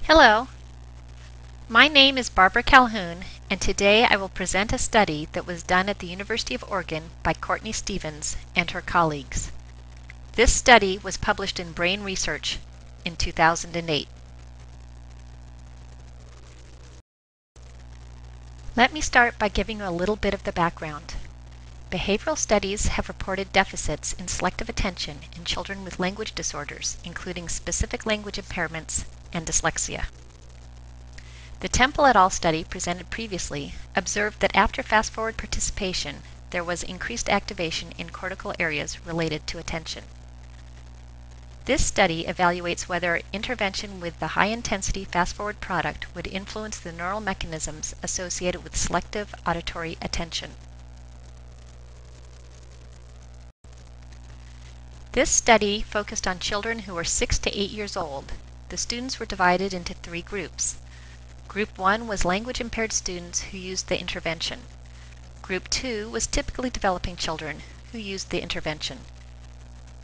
Hello, my name is Barbara Calhoun, and today I will present a study that was done at the University of Oregon by Courtney Stevens and her colleagues. This study was published in Brain Research in 2008. Let me start by giving you a little bit of the background. Behavioral studies have reported deficits in selective attention in children with language disorders, including specific language impairments and dyslexia. The Temple et al. Study presented previously observed that after Fast ForWord participation, there was increased activation in cortical areas related to attention. This study evaluates whether intervention with the high-intensity Fast ForWord product would influence the neural mechanisms associated with selective auditory attention. This study focused on children who were 6 to 8 years old. The students were divided into 3 groups. Group 1 was language-impaired students who used the intervention. Group 2 was typically developing children who used the intervention.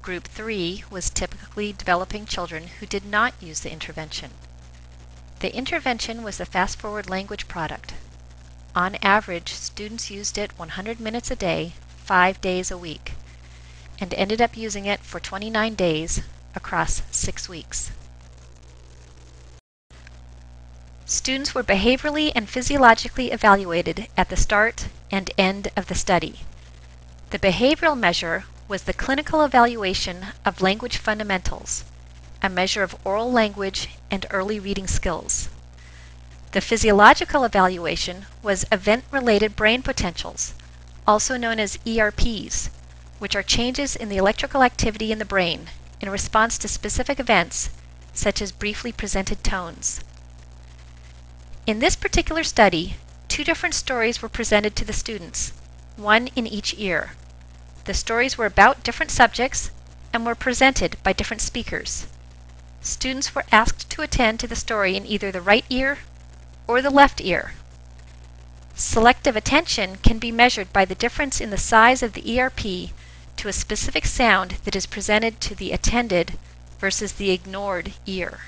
Group 3 was typically developing children who did not use the intervention. The intervention was the Fast ForWord language product. On average, students used it 100 minutes a day, 5 days a week, and ended up using it for 29 days across 6 weeks. Students were behaviorally and physiologically evaluated at the start and end of the study. The behavioral measure was the clinical evaluation of language fundamentals, a measure of oral language and early reading skills. The physiological evaluation was event-related brain potentials, also known as ERPs, which are changes in the electrical activity in the brain in response to specific events, such as briefly presented tones. In this particular study, 2 different stories were presented to the students, one in each ear. The stories were about different subjects and were presented by different speakers. Students were asked to attend to the story in either the right ear or the left ear. Selective attention can be measured by the difference in the size of the ERP to a specific sound that is presented to the attended versus the ignored ear.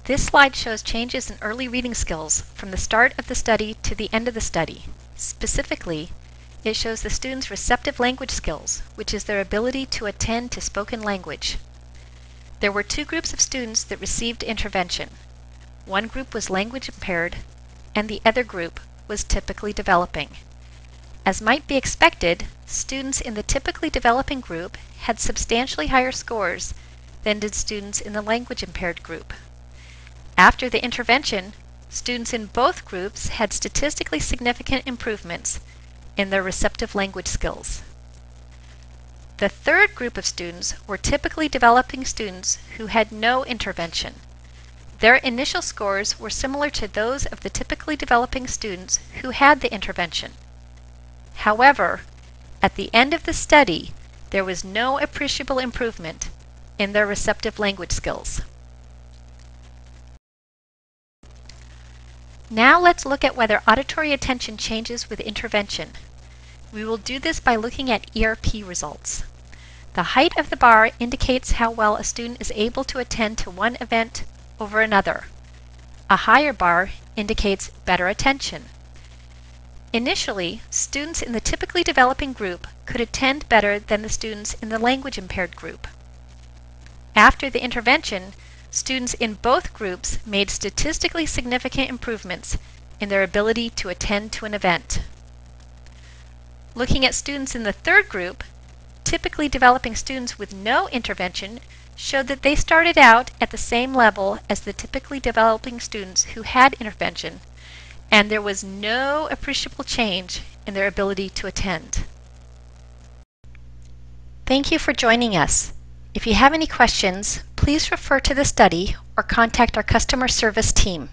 This slide shows changes in early reading skills from the start of the study to the end of the study. Specifically, it shows the students' receptive language skills, which is their ability to attend to spoken language. There were 2 groups of students that received intervention. One group was language impaired, and the other group was typically developing. As might be expected, students in the typically developing group had substantially higher scores than did students in the language impaired group. After the intervention, students in both groups had statistically significant improvements in their receptive language skills. The third group of students were typically developing students who had no intervention. Their initial scores were similar to those of the typically developing students who had the intervention. However, at the end of the study, there was no appreciable improvement in their receptive language skills. Now let's look at whether auditory attention changes with intervention. We will do this by looking at ERP results. The height of the bar indicates how well a student is able to attend to one event over another. A higher bar indicates better attention. Initially, students in the typically developing group could attend better than the students in the language impaired group. After the intervention, students in both groups made statistically significant improvements in their ability to attend to an event. Looking at students in the third group, typically developing students with no intervention showed that they started out at the same level as the typically developing students who had intervention, and there was no appreciable change in their ability to attend. Thank you for joining us. If you have any questions, please refer to the study or contact our customer service team.